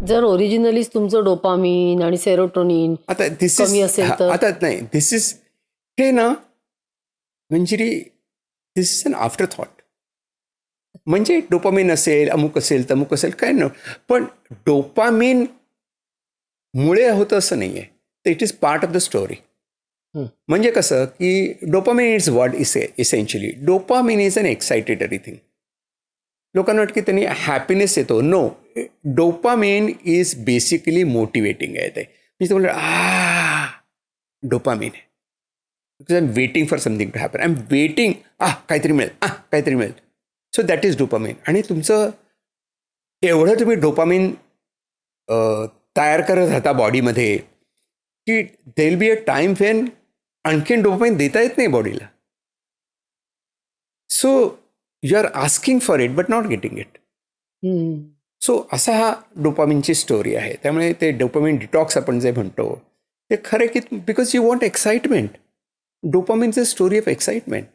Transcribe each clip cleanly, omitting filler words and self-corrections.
जर ओरिजिनलीच तुमचं डोपामिन आणि सेरोटोनिन आता कमी असेल तर आता नाही दिस इज हे ना म्हणजे दिस इज अन आफ्टर थॉट. म्हणजे डोपामिन असेल अमुक असेल तमुक असेल काय न, पण डोपामिन मुळे होतं असं नाही आहे. तर it is part of the story. म्हणजे कसं की dopamine is what essentially dopamine is an excitatory thing. लोकांना वाटतं की त्यांनी हॅपीनेस येतो. No, dopamine is basically motivating आहे. ते म्हणजे तुम्हाला डोपामिन आहे because I am waiting for something to happen. I am waiting काहीतरी मिळेल काहीतरी मिळेल. So that is dopamine. आणि तुमचं एवढं तुम्ही डोपामिन तयार करत राहता बॉडीमध्ये की there will be a time when आणखीन डोपामिन देता येत नाही बॉडीला. So you are asking for it but not getting it. So असा हा डोपामिनची स्टोरी आहे. त्यामुळे ते डोपामिन डिटॉक्स आपण जे म्हणतो ते खरं की because you want excitement. Dopamine is a story of excitement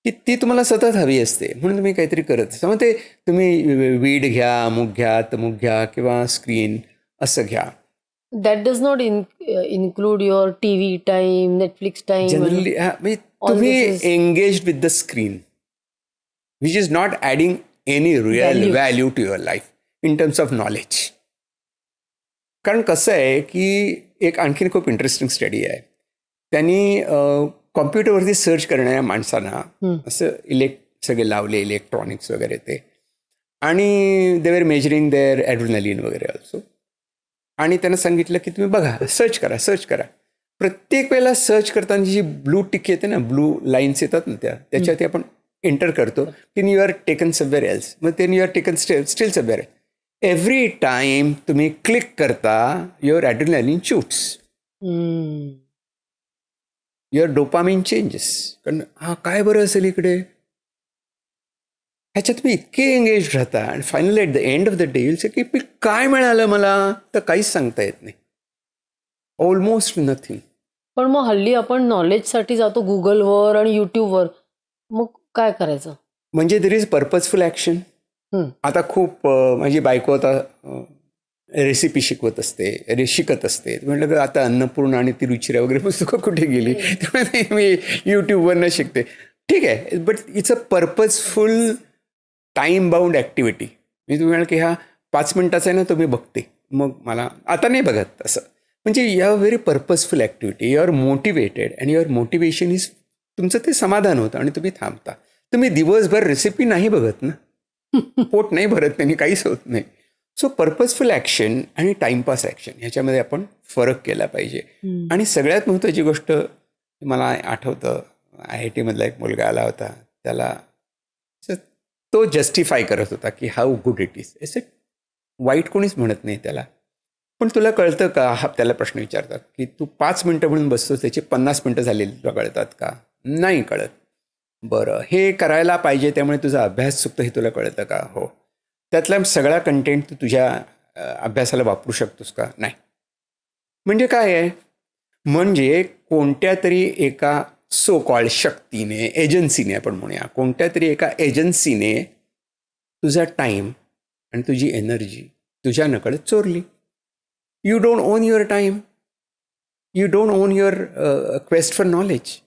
की ती तुम्हाला सतत हवी असते म्हणून तुम्ही काहीतरी करत असता. मग ते तुम्ही वीड घ्या, मुग घ्या, तमुग घ्या किंवा स्क्रीन असं घ्या. That does not include your TV time, Netflix time. Generally म्हणजे तुम्ही engage with the screen which is not adding any real value to your life in terms of knowledge. कारण कसं आहे की एक आणखीन खूप इंटरेस्टिंग स्टडी आहे. त्यांनी कॉम्प्युटरवरती सर्च करणाऱ्या माणसांना असं सगळे लावले इलेक्ट्रॉनिक्स वगैरे ते, आणि दे वर मेजरिंग देअर ॲड्रिनलिन वगैरे ऑल्सो. आणि त्यांना सांगितलं की तुम्ही बघा सर्च करा. प्रत्येक वेळेला सर्च करताना जी ब्लू टिक येते ना, ब्लू लाईन्स येतात ना त्याच्यावरती आपण एंटर करतो की you are taken somewhere else. मग ते you are taken still somewhere. Every time तुम्ही क्लिक करता your adrenaline shoots, your dopamine changes. कारण काय बरं असेल इकडे, ह्याच्यात तुम्ही इतके एंगेज राहता आणि finally at the end of the day say की काय मिळालं मला तर काहीच सांगता येत नाही. Almost nothing. पण मग हल्ली आपण नॉलेजसाठी जातो गुगलवर आणि यूट्यूबवर, मग काय करायचं? म्हणजे देर इज पर्पजफुल ॲक्शन. आता खूप माझी बायको आता रेसिपी शिकत असते. म्हटलं की आता अन्नपूर्णा आणि तिरुचिरा वगैरे पुस्तकं कुठे गेली, त्यामुळे मी यूट्यूबवरनं शिकते. ठीक आहे, but it's a purposeful time bound activity. मी तुम्ही म्हणाल की 5 मिनिटाचा आहे ना, तो मी बघते, मग मला आता नाही बघत असं. म्हणजे you are very purposeful activity. You are motivated and your motivation is, तुमचं ते समाधान होतं आणि तुम्ही थांबता. तुम्ही दिवसभर रेसिपी नाही बघत ना, पोट नाही भरत, त्यांनी काहीच होत नाही. सो पर्पजफुल ॲक्शन आणि टाइमपास ॲक्शन ह्याच्यामध्ये आपण फरक केला पाहिजे. आणि सगळ्यात महत्त्वाची गोष्ट मला आठवतं, IIT मधला एक मुलगा आला होता, त्याला तो जस्टिफाय करत होता की हाऊ गुड इट इज. असं वाईट कोणीच म्हणत नाही त्याला, पण तुला कळतं का, हा त्याला प्रश्न विचारतात की तू 5 मिनटं म्हणून बसतोस, त्याची 50 मिनटं झालेली तुला कळतात का? नाही कळत. बरं, हे करायला पाहिजे त्यामुळे तुझा अभ्यास चुकतो हे तुला कळतं का? हो. त्यातला सगळा कंटेंट तू तुझ्या अभ्यासाला वापरू शकतोस का? नाही. म्हणजे काय आहे, म्हणजे कोणत्या तरी एका सो कॉल्ड शक्तीने, एजन्सीने आपण म्हणूया, कोणत्या तरी एका एजन्सीने तुझा टाईम आणि तुझी एनर्जी तुझ्या नकळत चोरली. You don't own your time, you don't own your quest for knowledge.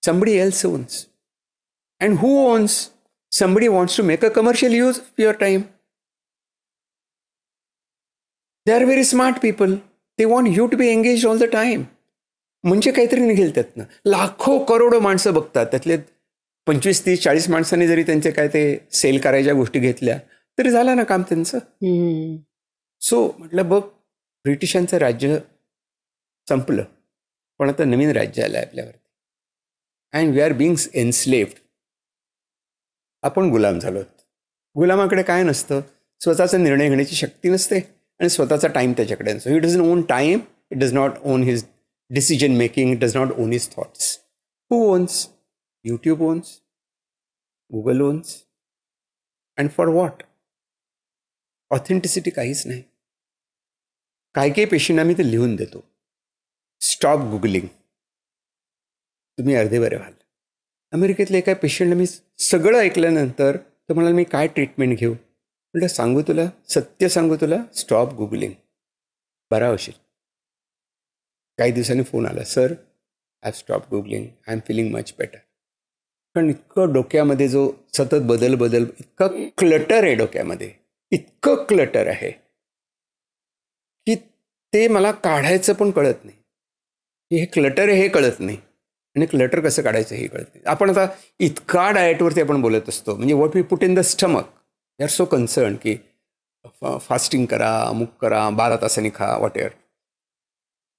Somebody else owns. And who owns? Somebody wants to make a commercial use of your time. They are very smart people. They want you to be engaged all the time. म्हणजे काहीतरी निघेल त्यातनं. लाखो करोडो माणसं बघतात, त्यातले 25, 30, 40 माणसांनी जरी त्यांचे काय ते सेल करायच्या गोष्टी घेतल्या तरी झालं ना काम त्यांचं. सो म्हटलं बघ, ब्रिटिशांचं राज्य संपलं, पण आता नवीन राज्य आलं आहे आपल्यावरती. And we are being enslaved. आपण गुलाम झालोत. गुलामाकडे काय नसतं, स्वतःचा निर्णय घेण्याची शक्ती नसते आणि स्वतःचा टाईम त्याच्याकडे नसतो. He doesn't own time, it does not own his decision making, it does not own his thoughts. Who owns? YouTube owns, Google owns. And for what? Authenticity काहीच नाही. काही पेशींना मी ते लिहून देतो, स्टॉप गुगलिंग, तुम्ही अर्धे बरे व्हाल. अमेरिकेतल्या एका पेशंटला मी सगळं ऐकल्यानंतर तो म्हणाला मी काय ट्रीटमेंट घेऊ. म्हटलं सांगू तुला, सत्य सांगू तुला, स्टॉप गुगलिंग, बरा होशील. काही दिवसांनी फोन आला, sir I have stop googling, I am feeling much better. कारण इतकं डोक्यामध्ये जो सतत बदल इतकं क्लटर आहे डोक्यामध्ये, इतकं क्लटर आहे की ते मला काढायचं पण कळत नाही. हे क्लटर आहे हे कळत नाही आणि क्लटर कसं काढायचं हे कळत नाही. आपण आता इतका डाएटवरती आपण बोलत असतो, म्हणजे what we put in the stomach, we are so concern की फास्टिंग करा, अमुक करा, 12 तासांनी खा, whatever.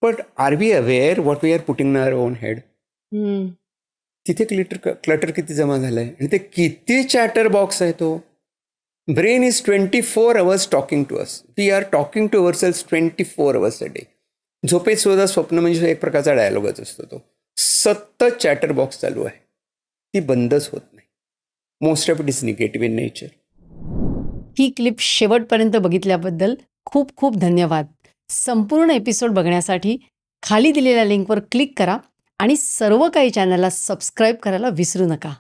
But are we aware what we are putting in our own head? तिथे क्लटर किती जमा झालं आहे आणि ते किती चॅटर बॉक्स आहे तो. Brain is 24 hours talking to us. We are talking to our selves 24 hours a day. झोपेत सुद्धा स्वप्न म्हणजे एक प्रकारचा डायलॉगच असतो तो. सतत चॅटर बॉक्स चालू आहे, ती बंदच होत नाही. Most of it is negative in nature. He clip शेवटपर्यंत बघितल्याबद्दल खूप खूप धन्यवाद. संपूर्ण एपिसोड बघण्यासाठी खाली दिलेल्या लिंकवर क्लिक करा आणि सर्व काही चॅनलला सबस्क्राईब करायला विसरू नका.